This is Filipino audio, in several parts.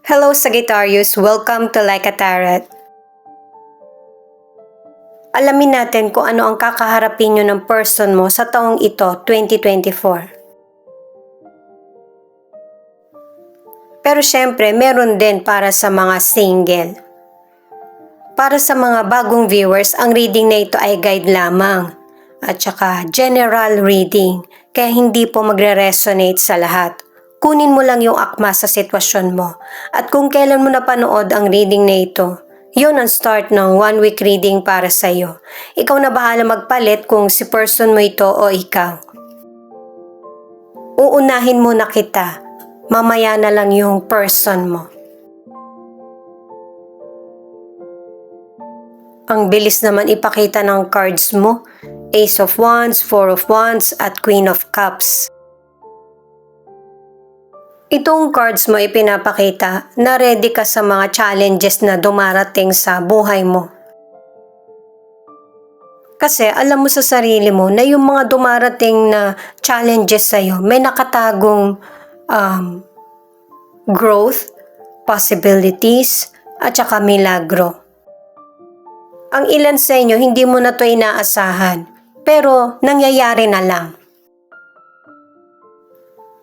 Hello Sagittarius, welcome to Like a Tarot. Alamin natin kung ano ang kakaharapin nyo ng person mo sa taong ito, 2024. Pero syempre, meron din para sa mga single. Para sa mga bagong viewers, ang reading na ito ay guide lamang at saka general reading, kaya hindi po magre-resonate sa lahat. Kunin mo lang yung akma sa sitwasyon mo. At kung kailan mo napanood ang reading na ito, yun ang start ng 1 week reading para sa iyo. Ikaw na bahala magpalit kung si person mo ito o ikaw. Uunahin muna kita, mamaya na lang yung person mo. Ang bilis naman ipakita ng cards mo, Ace of Wands, Four of Wands at Queen of Cups. Itong cards mo ipinapakita na ready ka sa mga challenges na dumarating sa buhay mo. Kasi alam mo sa sarili mo na yung mga dumarating na challenges sa'yo may nakatagong growth, possibilities, at saka milagro. Ang ilan sa inyo hindi mo na ito inaasahan, pero nangyayari na lang.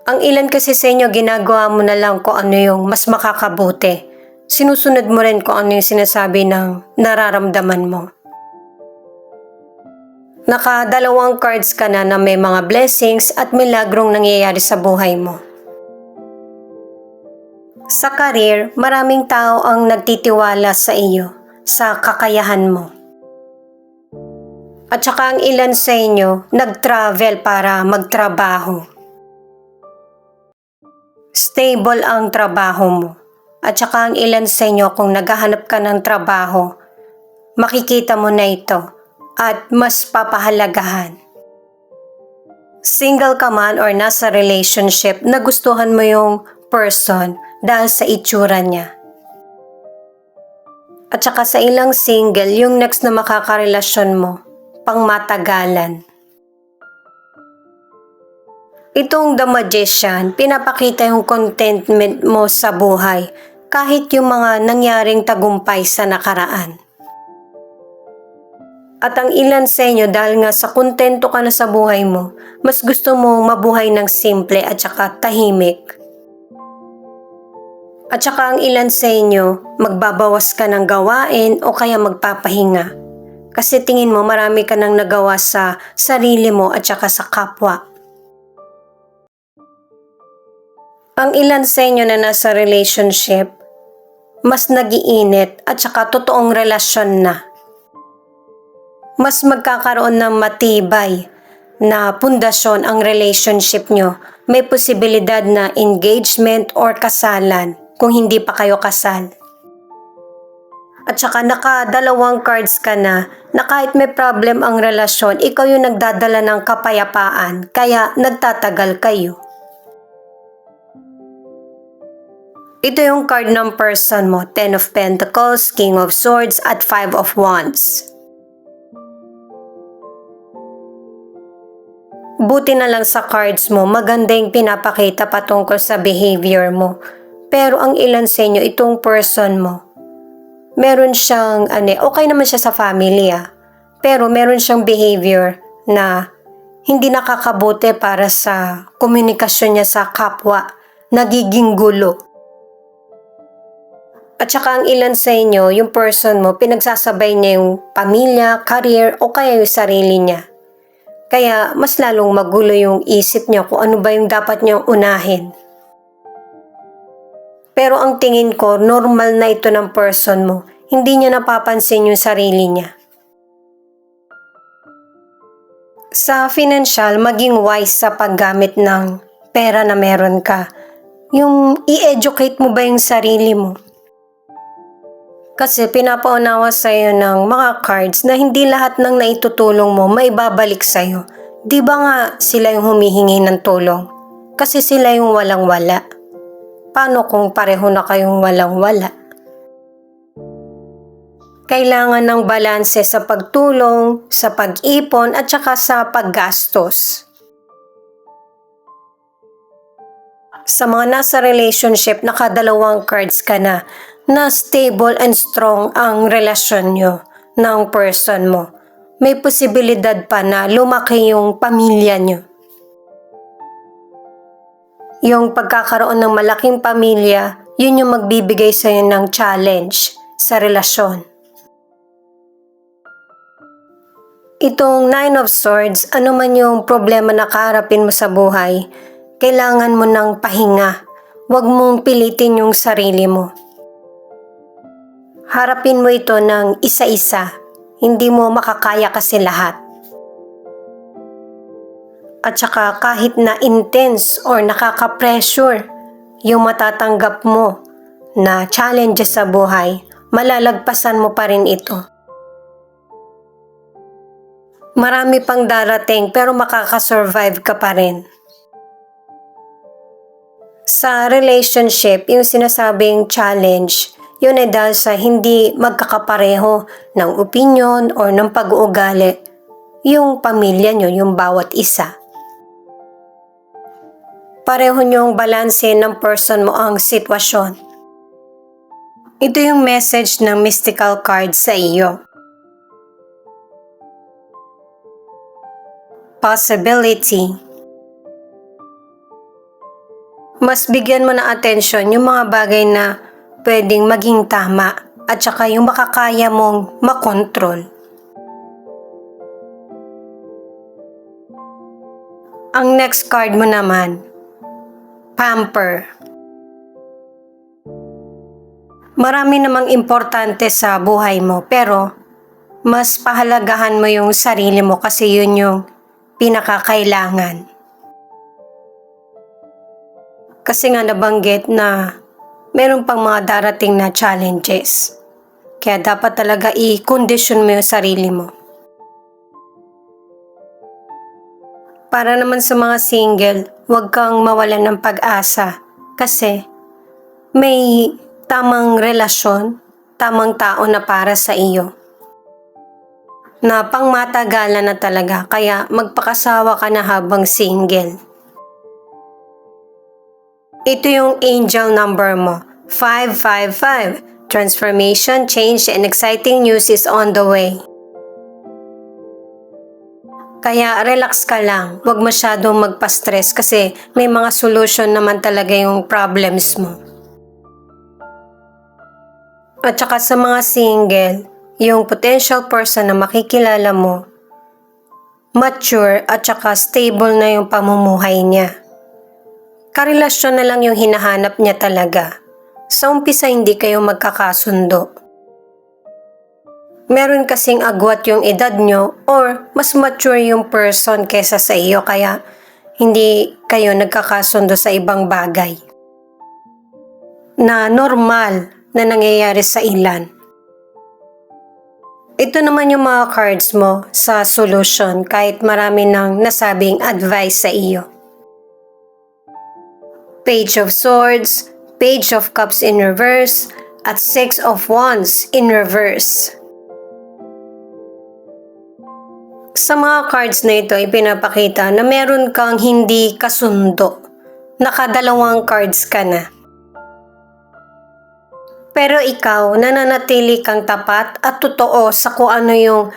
Ang ilan kasi sa inyo ginagawa mo na lang kung ano yung mas makakabuti. Sinusunod mo rin kung ano yung sinasabi ng nararamdaman mo. Nakadalawang cards ka na may mga blessings at milagrong nangyayari sa buhay mo. Sa career, maraming tao ang nagtitiwala sa iyo, sa kakayahan mo. At saka ang ilan sa inyo nag-travel para magtrabaho. Stable ang trabaho mo. At saka ang ilan sa inyo kung naghahanap ka ng trabaho, makikita mo na ito at mas papahalagahan. Single ka man or nasa relationship, nagustuhan mo yung person dahil sa itsura niya. At saka sa ilang single, yung next na makakarelasyon mo, pangmatagalan. Itong The Magician, pinapakita yung contentment mo sa buhay kahit yung mga nangyaring tagumpay sa nakaraan. At ang ilan sa inyo dahil nga sa kontento ka na sa buhay mo, mas gusto mo mabuhay ng simple at saka tahimik. At saka ang ilan sa inyo, magbabawas ka ng gawain o kaya magpapahinga. Kasi tingin mo marami ka nang nagawa sa sarili mo at saka sa kapwa. Ang ilan sa inyo na nasa relationship, mas nagiinit at saka totoong relasyon na. Mas magkakaroon ng matibay na pundasyon ang relationship nyo. May posibilidad na engagement or kasalan kung hindi pa kayo kasal. At saka nakadalawang cards ka na kahit may problem ang relasyon, ikaw yung nagdadala ng kapayapaan kaya nagtatagal kayo. Ito yung card ng person mo, Ten of Pentacles, King of Swords, at Five of Wands. Buti na lang sa cards mo, maganda yung pinapakita patungkol sa behavior mo. Pero ang ilan sa inyo, itong person mo, meron siyang, okay naman siya sa family pero meron siyang behavior na hindi nakakabuti para sa komunikasyon niya sa kapwa, nagiging gulo. At saka ang ilan sa inyo, yung person mo, pinagsasabay niya yung pamilya, career, o kaya yung sarili niya. Kaya mas lalong magulo yung isip niya kung ano ba yung dapat niyang unahin. Pero ang tingin ko, normal na ito ng person mo. Hindi niya napapansin yung sarili niya. Sa financial, maging wise sa paggamit ng pera na meron ka. Yung i-educate mo ba yung sarili mo? Kasi pinapaunawa sa'yo ng mga cards na hindi lahat ng naitutulong mo may babalik sa'yo. Di ba nga sila yung humihingi ng tulong? Kasi sila yung walang-wala. Paano kung pareho na kayong walang-wala? Kailangan ng balanse sa pagtulong, sa pag-ipon at saka sa paggastos. Sa mga nasa relationship, nakadalawang cards ka na stable and strong ang relasyon nyo ng person mo. May posibilidad pa na lumaki yung pamilya nyo. Yung pagkakaroon ng malaking pamilya, yun yung magbibigay sa'yo ng challenge sa relasyon. Itong Nine of Swords, ano man yung problema na kaharapin mo sa buhay, kailangan mo ng pahinga. Huwag mong pilitin yung sarili mo. Harapin mo ito ng isa-isa. Hindi mo makakaya kasi lahat. At saka kahit na intense or nakaka-pressure yung matatanggap mo na challenges sa buhay, malalagpasan mo pa rin ito. Marami pang darating pero makakasurvive ka pa rin. Sa relationship, yung sinasabing challenge, yun ay dahil sa hindi magkakapareho ng opinion or ng pag-uugali yung pamilya nyo, yung bawat isa. Pareho nyong balanse ng person mo ang sitwasyon. Ito yung message ng mystical card sa iyo. Possibility. Mas bigyan mo na atensyon yung mga bagay na pwedeng maging tama at saka yung makakaya mong makontrol. Ang next card mo naman, Pamper. Marami namang importante sa buhay mo pero mas pahalagahan mo yung sarili mo kasi yun yung pinakakailangan. Kasi nga nabanggit na meron pang mga darating na challenges. Kaya dapat talaga i-condition mo yung sarili mo. Para naman sa mga single, huwag kang mawalan ng pag-asa. Kasi may tamang relasyon, tamang tao na para sa iyo. Na pangmatagalan na talaga, kaya magpakasawa ka na habang single. Ito yung angel number mo, 555. Transformation, change, and exciting news is on the way. Kaya relax ka lang, huwag masyadong magpa-stress kasi may mga solution naman talaga yung problems mo. At saka sa mga single, yung potential person na makikilala mo, mature at saka stable na yung pamumuhay niya. Karelasyon na lang yung hinahanap niya talaga. Sa umpisa hindi kayo magkakasundo. Meron kasing agwat yung edad nyo or mas mature yung person kesa sa iyo kaya hindi kayo nagkakasundo sa ibang bagay. Na normal na nangyayari sa ilan. Ito naman yung mga cards mo sa solution kahit marami nang nasabing advice sa iyo. Page of Swords, Page of Cups in reverse, at Six of Wands in reverse. Sa mga cards na ito, ipinapakita na meron kang hindi kasundo. Nakadalawang cards ka na. Pero ikaw, nananatili kang tapat at totoo sa kung ano yung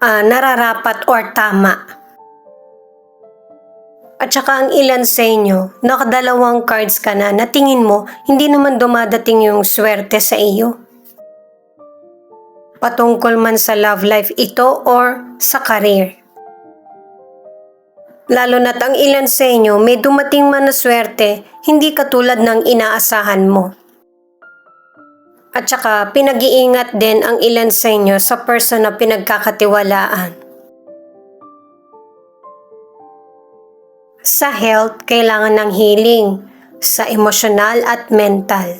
nararapat or tama. At saka ang ilan sa inyo, nakadalawang cards ka na tingin mo hindi naman dumadating yung swerte sa iyo. Patungkol man sa love life ito or sa career. Lalo na't ang ilan sa inyo may dumating man na swerte, hindi katulad ng inaasahan mo. At saka pinag-iingat din ang ilan sa inyo sa person na pinagkakatiwalaan. Sa health, kailangan ng healing sa emosyonal at mental.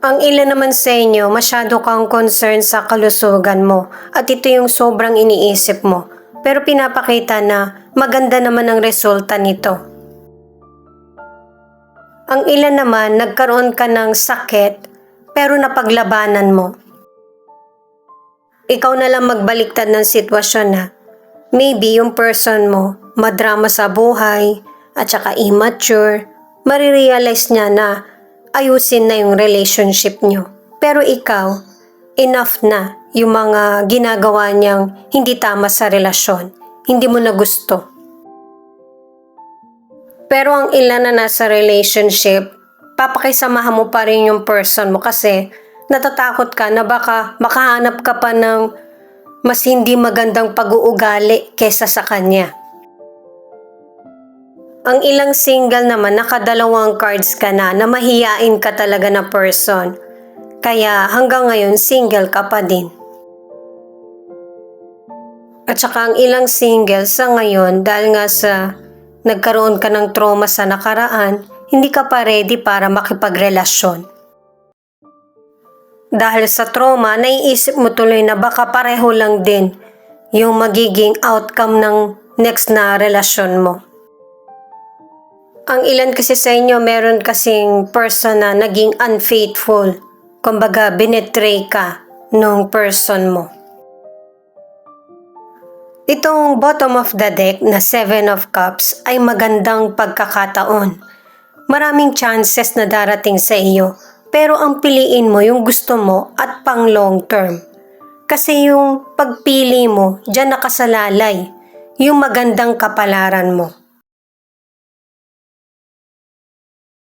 Ang ilan naman sa inyo, masyado kang concerned sa kalusugan mo at ito yung sobrang iniisip mo. Pero pinapakita na maganda naman ang resulta nito. Ang ilan naman, nagkaroon ka ng sakit pero napaglabanan mo. Ikaw na lang magbaliktad ng sitwasyon na maybe yung person mo madrama sa buhay, at saka immature, marirealize niya na ayusin na yung relationship niyo. Pero ikaw, enough na yung mga ginagawa niyang hindi tama sa relasyon. Hindi mo na gusto. Pero ang ilan na nasa relationship, papakisamahan mo pa rin yung person mo kasi natatakot ka na baka makahanap ka pa ng mas hindi magandang pag-uugali kesa sa kanya. Ang ilang single naman, nakadalawang cards ka na mahiyain ka talaga na person. Kaya hanggang ngayon single ka pa din. At saka ang ilang single sa ngayon dahil nga sa nagkaroon ka ng trauma sa nakaraan, hindi ka pa ready para makipagrelasyon. Dahil sa trauma, naiisip mo tuloy na baka pareho lang din yung magiging outcome ng next na relasyon mo. Ang ilan kasi sa inyo, meron kasing person na naging unfaithful. Kumbaga, binetray ka nung person mo. Itong bottom of the deck na 7 of Cups ay magandang pagkakataon. Maraming chances na darating sa iyo, pero ang piliin mo yung gusto mo at pang long term. Kasi yung pagpili mo, dyan nakasalalay yung magandang kapalaran mo.